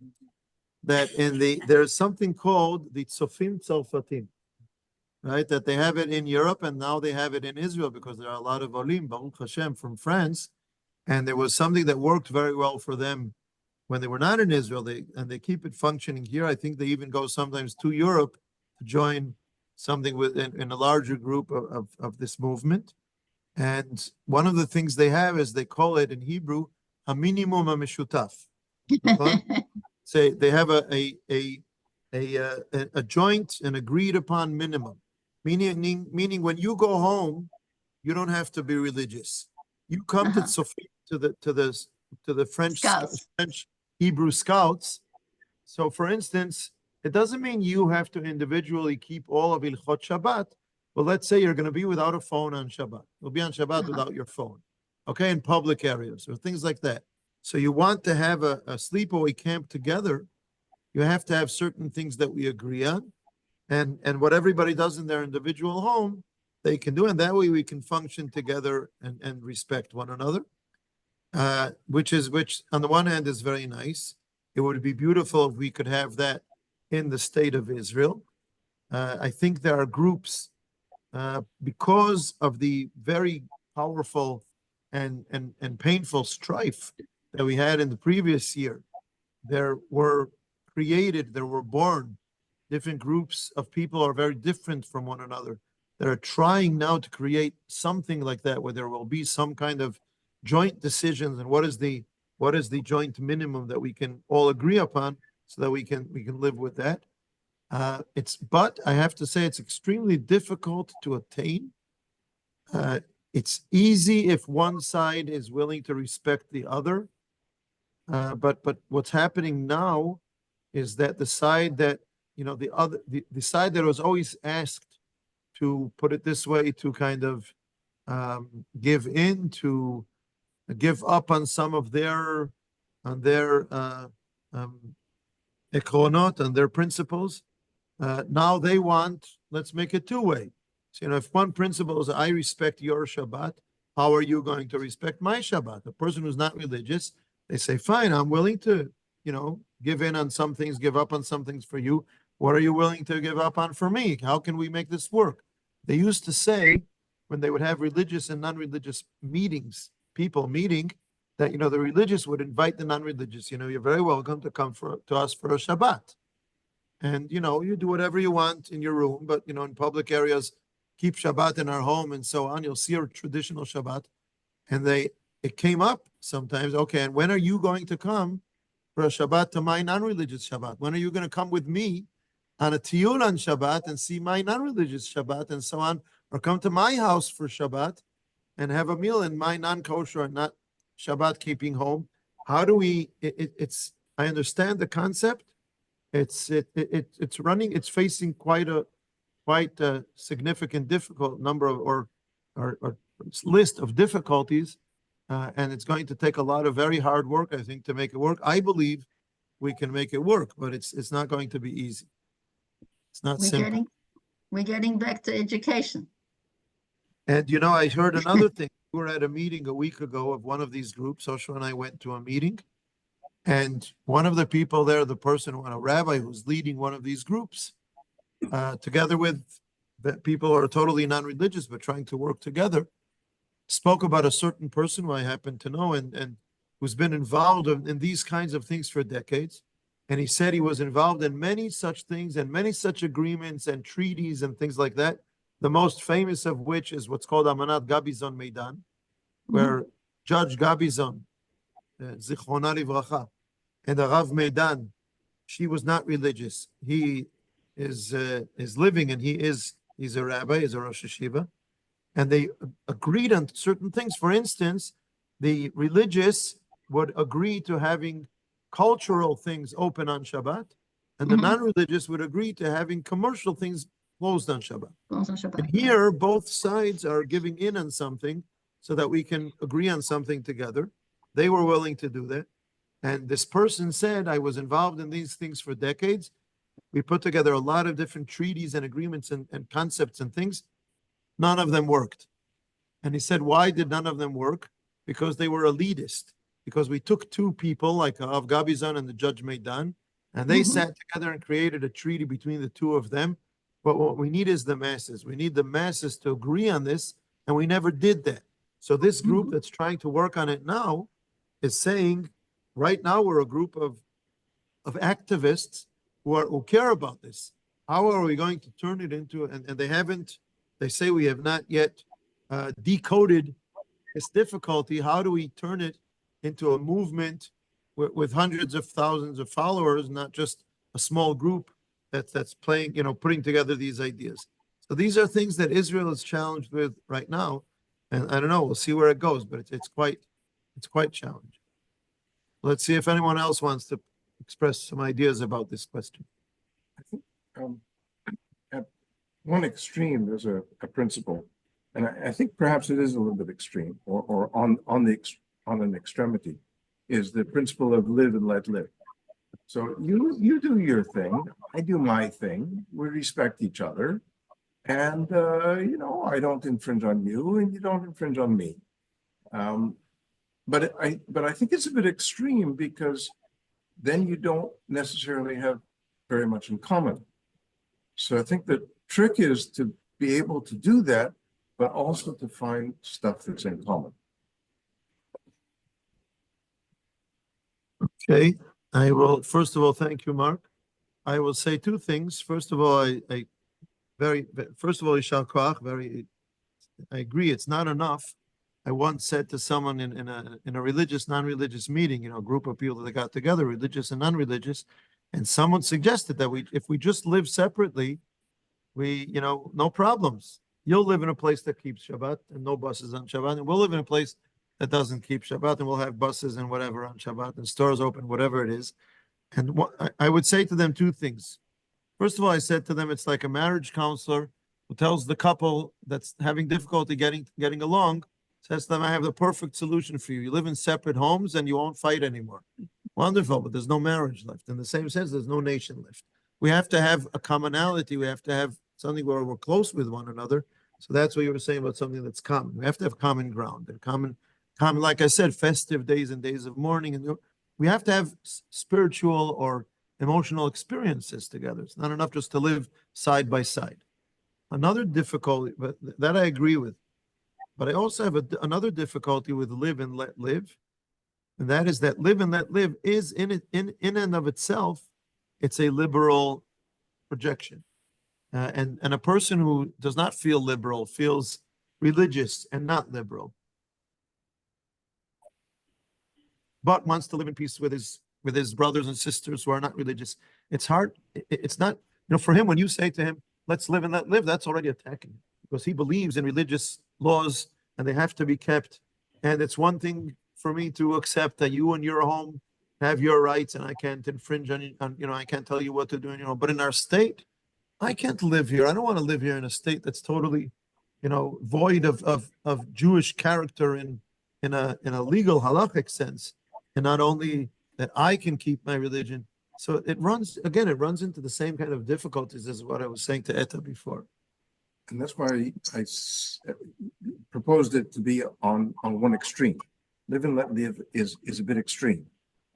that there's something called the Tzofim Tzarfatim. Right, that they have it in Europe, and now they have it in Israel, because there are a lot of Olim, Baruch Hashem, from France, and there was something that worked very well for them when they were not in Israel. They keep it functioning here. I think they even go sometimes to Europe to join something in a larger group of this movement. And one of the things they have is, they call it in Hebrew a minimum mishutaf. Say they have a a joint and agreed upon minimum, meaning when you go home, you don't have to be religious. You come to Uh-huh. Sophia, to the Scouts. French Hebrew Scouts. So, for instance, it doesn't mean you have to individually keep all of Ilchot Shabbat. But let's say you're going to be without a phone on Shabbat. You'll be on Shabbat without your phone, okay, in public areas or things like that. So you want to have a sleepaway camp together, you have to have certain things that we agree on. And what everybody does in their individual home, they can do. And that way we can function together and respect one another, which on the one hand is very nice. It would be beautiful if we could have that in the state of Israel. I think there are groups, because of the very powerful and painful strife that we had in the previous year, there were born different groups of people are very different from one another. They're trying now to create something like that, where there will be some kind of joint decisions and what is the joint minimum that we can all agree upon, so that we can live with that. But I have to say it's extremely difficult to attain. It's easy if one side is willing to respect the other. But what's happening now is that the side that, the side that was always asked, to put it this way, to kind of give up on some of their ekronot, and their principles. Now they want, let's make it two-way. So, if one principle is, I respect your Shabbat, how are you going to respect my Shabbat? A person who's not religious, they say, fine, I'm willing to, give in on some things, give up on some things for you. What are you willing to give up on for me? How can we make this work? They used to say, when they would have religious and non-religious meetings, people meeting, that, the religious would invite the non-religious, you're very welcome to come to us for a Shabbat. And, you do whatever you want in your room, but, in public areas, keep Shabbat in our home and so on. You'll see a traditional Shabbat. And it came up sometimes, okay, and when are you going to come for a Shabbat to my non-religious Shabbat? When are you going to come with me on a tiyul on Shabbat and see my non-religious Shabbat and so on? Or come to my house for Shabbat and have a meal in my non-kosher and not Shabbat keeping home? How do we, I understand the concept. It's facing quite a significant difficult number of, or list of difficulties, and it's going to take a lot of very hard work, I think, to make it work. I believe we can make it work, but it's not going to be easy. It's not simple. We're getting back to education. And I heard another thing. We were at a meeting a week ago of one of these groups. Osho and I went to a meeting. And one of the people there, a rabbi who's leading one of these groups, together with the people who are totally non-religious but trying to work together, spoke about a certain person who I happen to know and who's been involved in these kinds of things for decades. And he said he was involved in many such things and many such agreements and treaties and things like that. The most famous of which is what's called Amanat Gabizon Meidan, where Judge Gabizon, Zichrona Livracha, and the Rav Meidan, she was not religious. He is living, and he's a rabbi, he's a Rosh Hashiva, and they agreed on certain things. For instance, the religious would agree to having cultural things open on Shabbat, and the non-religious would agree to having commercial things closed on Shabbat. And here, both sides are giving in on something so that we can agree on something together. They were willing to do that. And this person said, I was involved in these things for decades. We put together a lot of different treaties and agreements and concepts and things. None of them worked. And he said, why did none of them work? Because they were elitist. Because we took two people like Rav Gabizon and the Judge Meidan, and they sat together and created a treaty between the two of them. But what we need is the masses. We need the masses to agree on this, and we never did that. So this group that's trying to work on it now is saying, right now we're a group of activists who care about this. How are we going to turn it into, and they say we have not yet decoded this difficulty. How do we turn it into a movement with hundreds of thousands of followers, not just a small group that's playing, putting together these ideas. So these are things that Israel is challenged with right now, and I don't know. We'll see where it goes, but it's quite challenging. Let's see if anyone else wants to express some ideas about this question. I think at one extreme, there's a principle, and I think perhaps it is a little bit extreme, or on an extremity, is the principle of live and let live. So you do your thing, I do my thing. We respect each other, and I don't infringe on you, and you don't infringe on me. But I think it's a bit extreme, because then you don't necessarily have very much in common. So I think the trick is to be able to do that, but also to find stuff that's in common. Okay, I will first of all thank you, Mark. I will say two things. First of all, Yishar Koach, I agree, it's not enough. I once said to someone in a religious, non-religious meeting, a group of people that got together, religious and non-religious, and someone suggested that if we just live separately, no problems. You'll live in a place that keeps Shabbat and no buses on Shabbat, and we'll live in a place that doesn't keep Shabbat, and we'll have buses and whatever on Shabbat, and stores open, whatever it is. And I would say to them two things. First of all, I said to them, it's like a marriage counselor who tells the couple that's having difficulty getting along, says to them, I have the perfect solution for you. You live in separate homes and you won't fight anymore. Wonderful, but there's no marriage left. In the same sense, there's no nation left. We have to have a commonality. We have to have something where we're close with one another. So that's what you were saying about something that's common. We have to have common ground and common, like I said, festive days and days of mourning. And we have to have spiritual or emotional experiences together. It's not enough just to live side by side. Another difficulty, but that I agree with. But I also have another difficulty with live and let live, and that is that live and let live is in and of itself, it's a liberal projection, and a person who does not feel liberal feels religious and not liberal, but wants to live in peace with his brothers and sisters who are not religious. It's hard. It's not, for him, when you say to him, let's live and let live, that's already attacking, because he believes in religious laws and they have to be kept. And it's one thing for me to accept that you and your home have your rights and I can't infringe on I can't tell you what to do, but in our state, I can't live here. I don't want to live here in a state that's totally, void of Jewish character in a legal halachic sense. And not only that I can keep my religion. So it runs into the same kind of difficulties as what I was saying to Etta before. And that's why I proposed it to be on one extreme. Live and let live is a bit extreme.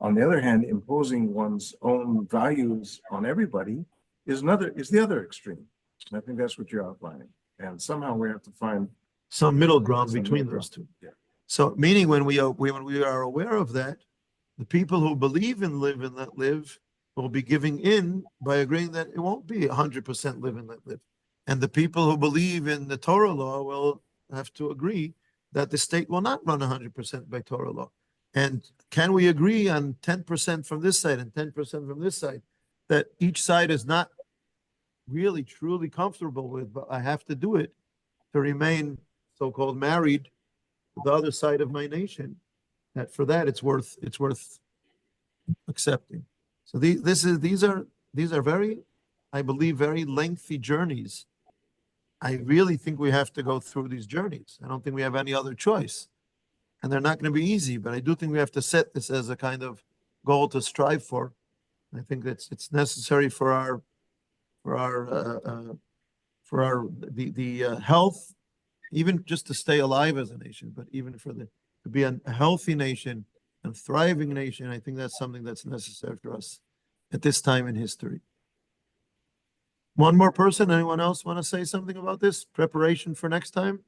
On the other hand, imposing one's own values on everybody is the other extreme. And I think that's what you're outlining. And somehow we have to find some middle ground between those two. Yeah. So meaning when we are aware of that, the people who believe in live and let live will be giving in by agreeing that it won't be 100% live and let live. And the people who believe in the Torah law will have to agree that the state will not run 100% by Torah law. And can we agree on 10% from this side and 10% from this side, that each side is not really truly comfortable with, but I have to do it to remain so-called married to the other side of my nation, that for that it's worth accepting. So these are very, I believe, very lengthy journeys. I really think we have to go through these journeys. I don't think we have any other choice. And they're not going to be easy, but I do think we have to set this as a kind of goal to strive for. I think that it's necessary for our health, even just to stay alive as a nation, but even to be a healthy nation and thriving nation. I think that's something that's necessary for us at this time in history. One more person. Anyone else want to say something about this preparation for next time?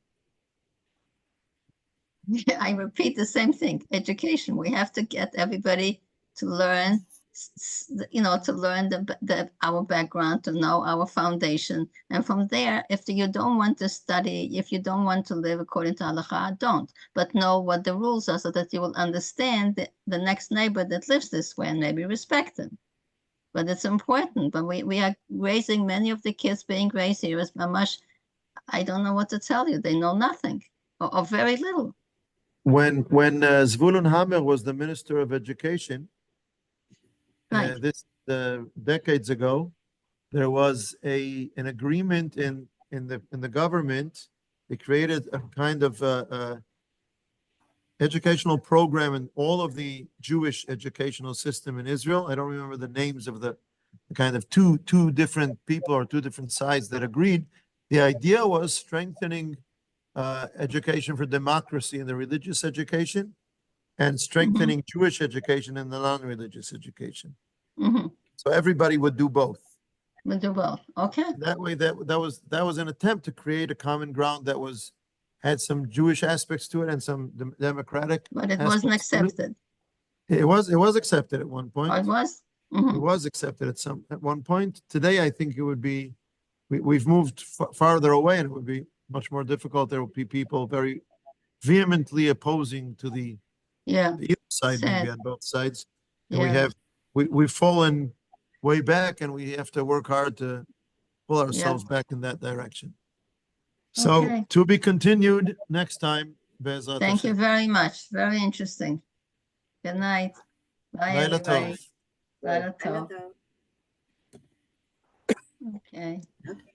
Yeah, I repeat the same thing. Education. We have to get everybody to learn, to learn our background, to know our foundation. And from there, if you don't want to study, if you don't want to live according to halakha, don't. But know what the rules are so that you will understand the next neighbor that lives this way and maybe respect them. but it's important. But we are raising many of the kids being raised here as mamash. I don't know what to tell you. They know nothing or very little. When Zvulun Hammer was the Minister of Education, Right. this decades ago, there was an agreement in the government. They created a kind of educational program in all of the Jewish educational system in Israel. I don't remember the names of the kind of two different people or two different sides that agreed. The idea was strengthening education for democracy in the religious education and strengthening Jewish education in the non-religious education. Mm-hmm. So everybody would do both. We'll do both. Okay. That way, that was an attempt to create a common ground that had some Jewish aspects to it and some democratic. But it wasn't aspects to it. accepted. It was accepted at one point. Oh, it was? It Mhm. was accepted at one point. Today, I think it would be, we've moved farther away, and it would be much more difficult. There will be people very vehemently opposing to the Yeah. either side, maybe Sad. on both sides. And Yeah. we've fallen way back, and we have to work hard to pull ourselves back in that direction. So Okay. to be continued next time. Be'ezrat Thank you Hashem. very much. Very interesting. Good night. Bye, Laila everybody. tov. Laila I tov. know. Okay. Okay.